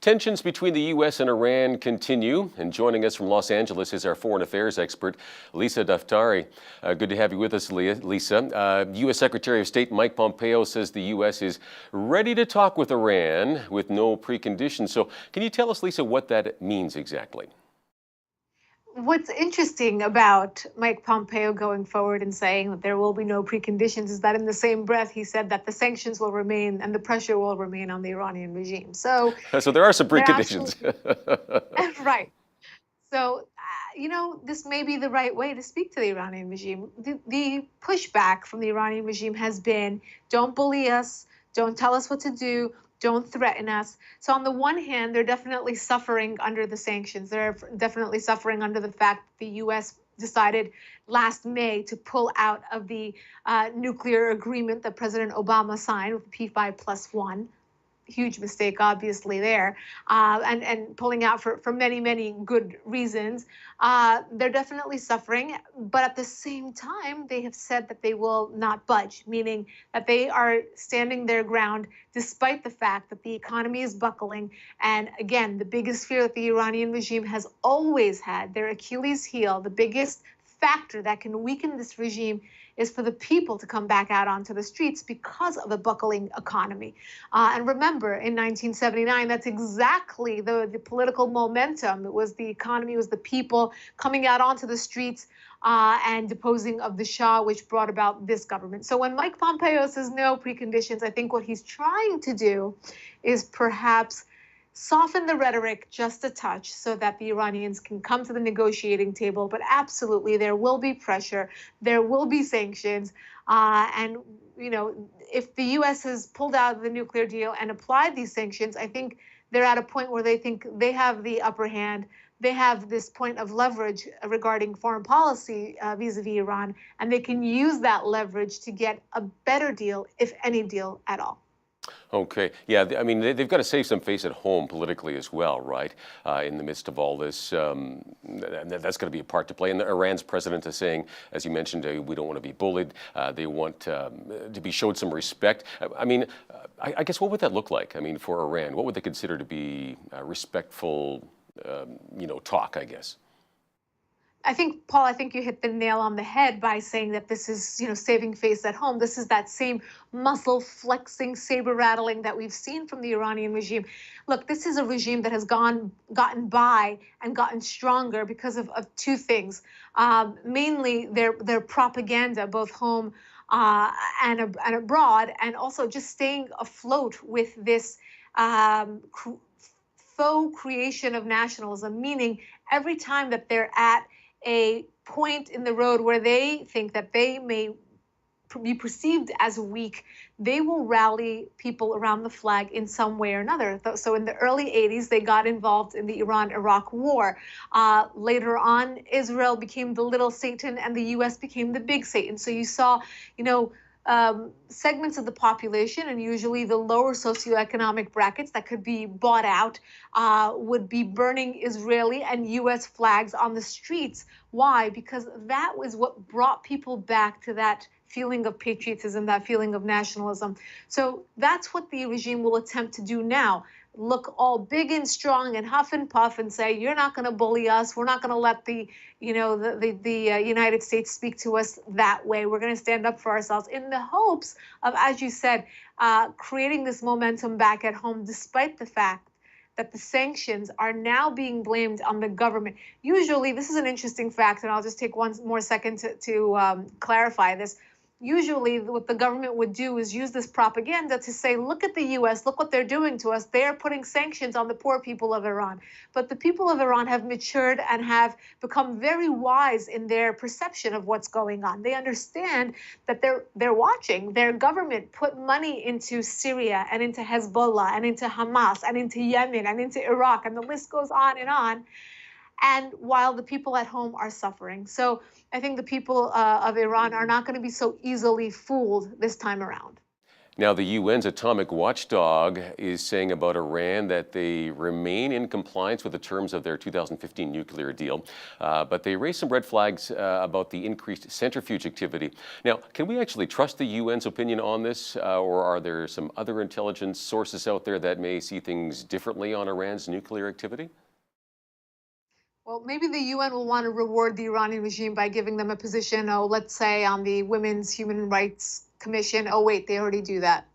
Tensions between the U.S. and Iran continue, and joining us from Los Angeles is our foreign affairs expert, Lisa Daftari. Good to have you with us, Lisa. U.S. Secretary of State Mike Pompeo says the U.S. is ready to talk with Iran with no preconditions. So can you tell us, Lisa, what that means exactly? What's interesting about Mike Pompeo going forward and saying that there will be no preconditions is that in the same breath he said that the sanctions will remain and the pressure will remain on the Iranian regime. So there are some preconditions. Right. So, this may be the right way to speak to the Iranian regime. The pushback from the Iranian regime has been, don't bully us, don't tell us what to do, don't threaten us. So on the one hand, they're definitely suffering under the sanctions. They're definitely suffering under the fact that the U.S. decided last May to pull out of the nuclear agreement that President Obama signed with P5+1. Huge mistake, obviously, there, and pulling out for many, many good reasons. They're definitely suffering, but at the same time, they have said that they will not budge, meaning that they are standing their ground despite the fact that the economy is buckling. And again, the biggest fear that the Iranian regime has always had, their Achilles heel, the biggest factor that can weaken this regime is for the people to come back out onto the streets because of a buckling economy. And remember, in 1979, that's exactly the political momentum. It was the economy, it was the people coming out onto the streets and deposing of the Shah, which brought about this government. So when Mike Pompeo says no preconditions, I think what he's trying to do is perhaps soften the rhetoric just a touch so that the Iranians can come to the negotiating table. But absolutely, there will be pressure. There will be sanctions. And, if the U.S. has pulled out of the nuclear deal and applied these sanctions, I think they're at a point where they think they have the upper hand. They have this point of leverage regarding foreign policy vis-a-vis Iran, and they can use that leverage to get a better deal, if any deal at all. Okay. Yeah, I mean, they've got to save some face at home politically as well, right? In the midst of all this, that's going to be a part to play. And Iran's president is saying, as you mentioned, we don't want to be bullied. They want to be showed some respect. I mean, I guess what would that look like? I mean, for Iran, what would they consider to be respectful, talk, I guess? I think, Paul, you hit the nail on the head by saying that this is, saving face at home. This is that same muscle flexing, saber rattling that we've seen from the Iranian regime. Look, this is a regime that has gotten by and gotten stronger because of two things. Mainly their propaganda, both home and abroad, and also just staying afloat with this faux creation of nationalism, meaning every time that they're at a point in the road where they think that they may be perceived as weak, they will rally people around the flag in some way or another. So in the early 80s, they got involved in the Iran-Iraq war. Later on, Israel became the little Satan and the U.S. became the big Satan. So you saw, segments of the population, and usually the lower socioeconomic brackets that could be bought out, would be burning Israeli and U.S. flags on the streets. Why? Because that was what brought people back to that feeling of patriotism, that feeling of nationalism. So that's what the regime will attempt to do now. Look all big and strong and huff and puff and say, you're not going to bully us. We're not going to let the United States speak to us that way. We're going to stand up for ourselves in the hopes of, as you said, creating this momentum back at home, despite the fact that the sanctions are now being blamed on the government. Usually, this is an interesting fact, and I'll just take one more second to clarify this. Usually what the government would do is use this propaganda to say, look at the U.S., look what they're doing to us. They're putting sanctions on the poor people of Iran. But the people of Iran have matured and have become very wise in their perception of what's going on. They understand that they're watching their government put money into Syria and into Hezbollah and into Hamas and into Yemen and into Iraq, and the list goes on, and while the people at home are suffering. So I think the people of Iran are not going to be so easily fooled this time around. Now, the UN's atomic watchdog is saying about Iran that they remain in compliance with the terms of their 2015 nuclear deal, but they raised some red flags about the increased centrifuge activity. Now, can we actually trust the UN's opinion on this, or are there some other intelligence sources out there that may see things differently on Iran's nuclear activity? Well, maybe the UN will want to reward the Iranian regime by giving them a position, oh, let's say on the Women's Human Rights Commission. Oh, wait, they already do that.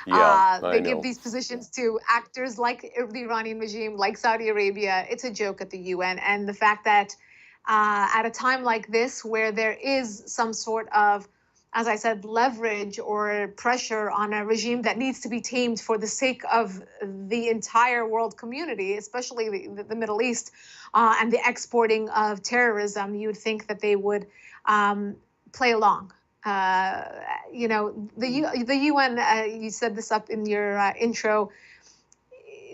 Yeah, I They give know. these positions to actors like the Iranian regime, like Saudi Arabia. It's a joke at the UN. And the fact that at a time like this, where there is some sort of, as I said, leverage or pressure on a regime that needs to be tamed for the sake of the entire world community, especially the Middle East, and the exporting of terrorism, you would think that they would play along. Uh, the UN. You said this up in your intro.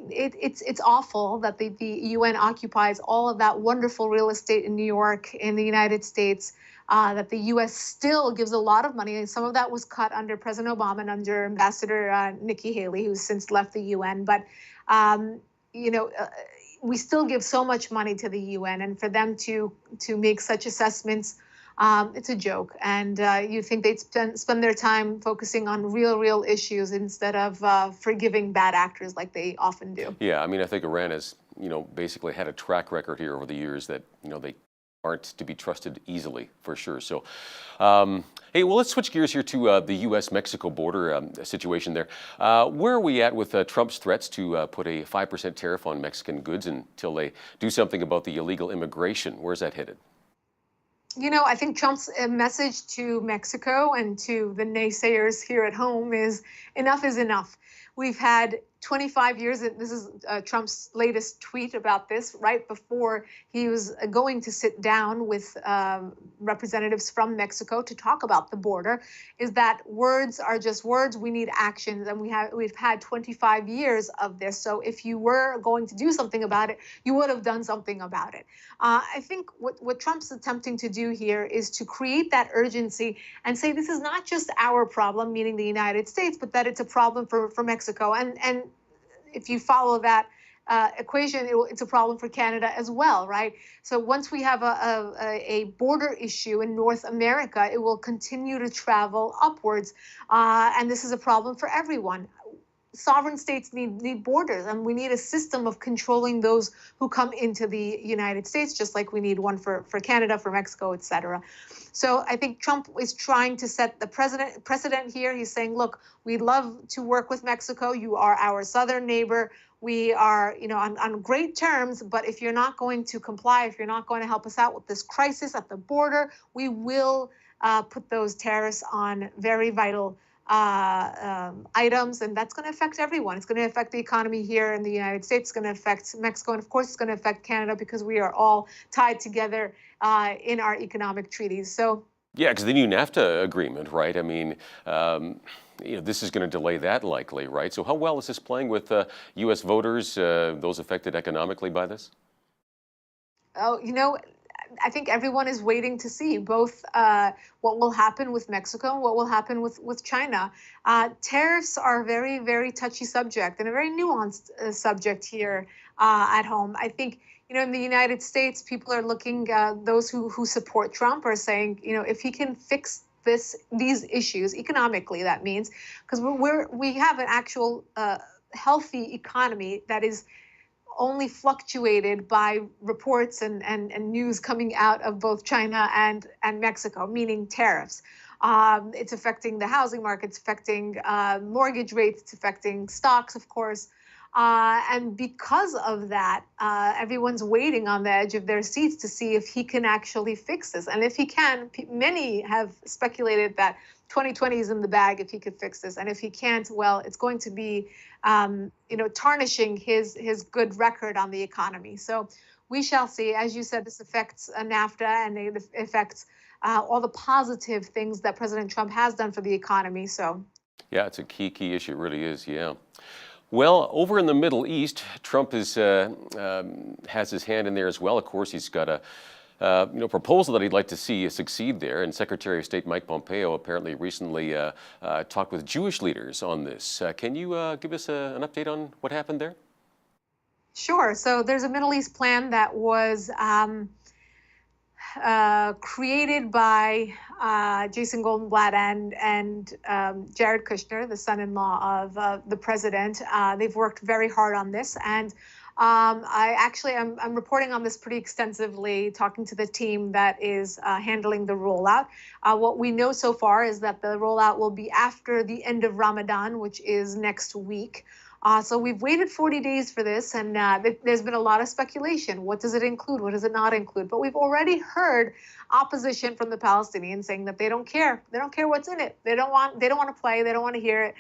It's awful that the UN occupies all of that wonderful real estate in New York, in the United States. That the U.S. still gives a lot of money, and some of that was cut under President Obama and under Ambassador Nikki Haley, who's since left the UN. But um, you know, uh, we still give so much money to the UN, and for them to make such assessments, it's a joke. And you think they'd spend their time focusing on real issues instead of forgiving bad actors like they often do. Yeah, I mean, I think Iran has, basically had a track record here over the years that, they aren't to be trusted easily, for sure. So, hey, well, let's switch gears here to the U.S.-Mexico border situation there. Where are we at with Trump's threats to put a 5% tariff on Mexican goods until they do something about the illegal immigration? Where's that headed? I think Trump's message to Mexico and to the naysayers here at home is enough is enough. We've had 25 years. This is Trump's latest tweet about this, right before he was going to sit down with representatives from Mexico to talk about the border, is that words are just words. We need actions, and we've had 25 years of this. So if you were going to do something about it, you would have done something about it. I think what Trump's attempting to do here is to create that urgency and say this is not just our problem, meaning the United States, but that it's a problem for Mexico. And if you follow that equation, it's a problem for Canada as well, right? So once we have a border issue in North America, it will continue to travel upwards. And this is a problem for everyone. Sovereign states need borders, and we need a system of controlling those who come into the United States, just like we need one for Canada, for Mexico, et cetera. So I think Trump is trying to set the precedent here. He's saying, look, we'd love to work with Mexico. You are our southern neighbor. We are, on great terms, but if you're not going to comply, if you're not going to help us out with this crisis at the border, we will put those tariffs on very vital items, and that's going to affect everyone. It's going to affect the economy here in the United States. It's going to affect Mexico, and of course, it's going to affect Canada because we are all tied together in our economic treaties. So, Yeah, because the new NAFTA agreement, right? I mean, this is going to delay that likely, right? So how well is this playing with U.S. voters, those affected economically by this? oh, I think everyone is waiting to see both what will happen with Mexico and what will happen with China. Tariffs are a very touchy subject and a very nuanced subject here at home. I think, in the United States, people are looking, those who support Trump are saying, if he can fix these issues economically, that means, because we have an actual healthy economy that is only fluctuated by reports and news coming out of both China and Mexico, meaning tariffs. It's affecting the housing market, it's affecting mortgage rates, it's affecting stocks, of course. And because of that, everyone's waiting on the edge of their seats to see if he can actually fix this. And if he can, many have speculated that 2020 is in the bag if he could fix this. And if he can't, well, it's going to be, tarnishing his good record on the economy. So we shall see. As you said, this affects NAFTA, and it affects all the positive things that President Trump has done for the economy. So, Yeah, it's a key issue. It really is. Yeah. Well, over in the Middle East, Trump has his hand in there as well. Of course, he's got a proposal that he'd like to see succeed there. And Secretary of State Mike Pompeo apparently recently talked with Jewish leaders on this. Can you give us an update on what happened there? Sure. So there's a Middle East plan that was created by Jason Goldenblatt and Jared Kushner, the son-in-law of the president. They've worked very hard on this, and I'm reporting on this pretty extensively, talking to the team that is handling the rollout. What we know so far is that the rollout will be after the end of Ramadan, which is next week. So we've waited 40 days for this, and there's been a lot of speculation. What does it include? What does it not include? But we've already heard opposition from the Palestinians saying that they don't care. They don't care what's in it. They don't want to play. They don't want to hear it,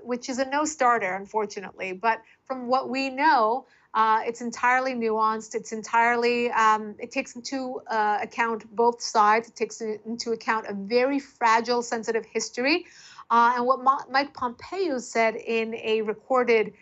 which is a no-starter, unfortunately. But from what we know, it's entirely nuanced. It's entirely, it takes into account both sides. It takes into account a very fragile, sensitive history. And what Mike Pompeo said in a recorded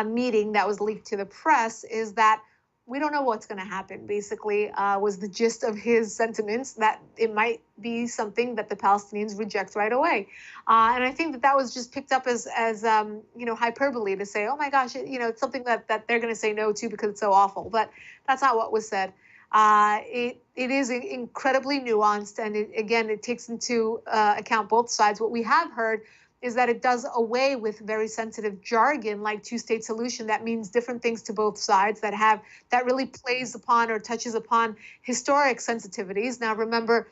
meeting that was leaked to the press is that we don't know what's going to happen, basically, was the gist of his sentiments, that it might be something that the Palestinians reject right away. And I think that was just picked up as hyperbole to say, oh my gosh, it's something that they're going to say no to because it's so awful. But that's not what was said. It is incredibly nuanced, and it takes into account both sides. What we have heard is that it does away with very sensitive jargon like two-state solution that means different things to both sides, that really plays upon or touches upon historic sensitivities. Now, remember,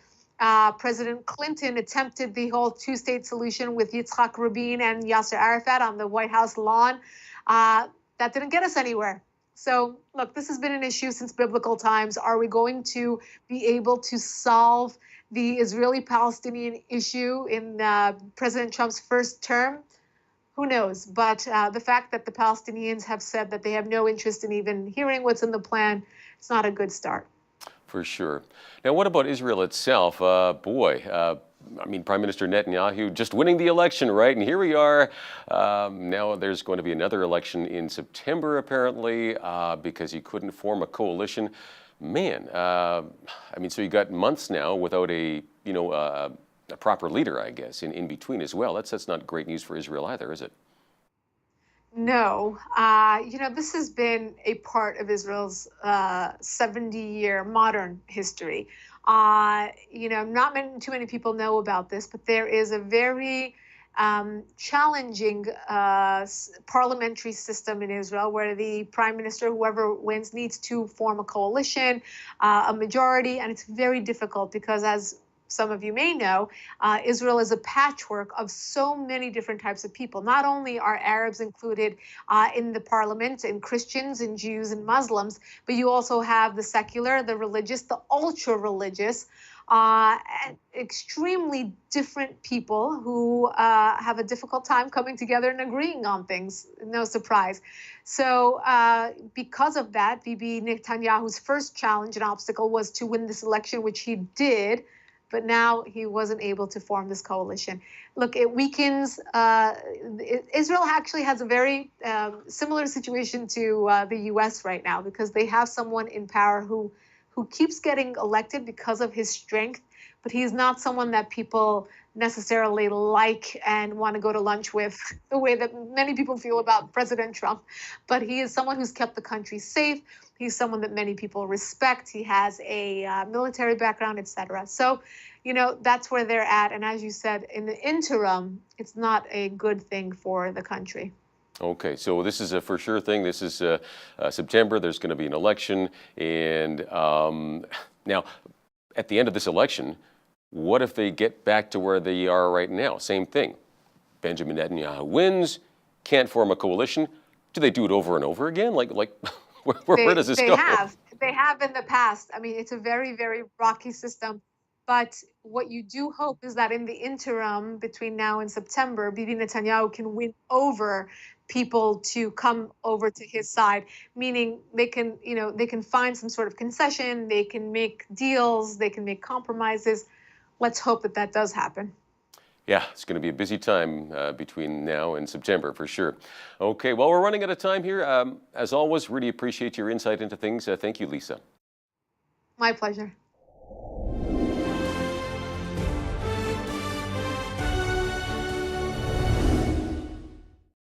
President Clinton attempted the whole two-state solution with Yitzhak Rabin and Yasser Arafat on the White House lawn. That didn't get us anywhere. So, look, this has been an issue since biblical times. Are we going to be able to solve the Israeli-Palestinian issue in President Trump's first term? Who knows? But the fact that the Palestinians have said that they have no interest in even hearing what's in the plan, it's not a good start. For sure. Now, what about Israel itself? Prime Minister Netanyahu just winning the election, right? And here we are. Now there's going to be another election in September, apparently, because he couldn't form a coalition. Man, so you got months now without a proper leader, I guess, in between as well. That's not great news for Israel either, is it? No. This has been a part of Israel's 70-year modern history. Not too many people know about this, but there is a very challenging parliamentary system in Israel where the prime minister, whoever wins, needs to form a coalition, a majority, and it's very difficult because, as some of you may know, Israel is a patchwork of so many different types of people. Not only are Arabs included in the parliament, and Christians and Jews and Muslims, but you also have the secular, the religious, the ultra-religious, and extremely different people who have a difficult time coming together and agreeing on things. No surprise. So because of that, Bibi Netanyahu's first challenge and obstacle was to win this election, which he did. But now he wasn't able to form this coalition. Look, it weakens. Israel actually has a very similar situation to the U.S. right now because they have someone in power who keeps getting elected because of his strength, but he's not someone that people necessarily like and want to go to lunch with the way that many people feel about President Trump. But he is someone who's kept the country safe. He's someone that many people respect. He has a military background, etc. So, that's where they're at. And as you said, in the interim, it's not a good thing for the country. Okay, so this is a for sure thing. This is September. There's going to be an election. And now, at the end of this election, what if they get back to where they are right now? Same thing. Benjamin Netanyahu wins, can't form a coalition. Do they do it over and over again? Like where does this go? They have in the past. It's a very, very rocky system. But what you do hope is that in the interim, between now and September, Bibi Netanyahu can win over people to come over to his side, meaning they can find some sort of concession, they can make deals, they can make compromises. Let's hope that does happen. Yeah, it's going to be a busy time between now and September for sure. Okay, well, we're running out of time here. As always, really appreciate your insight into things. Thank you, Lisa. My pleasure.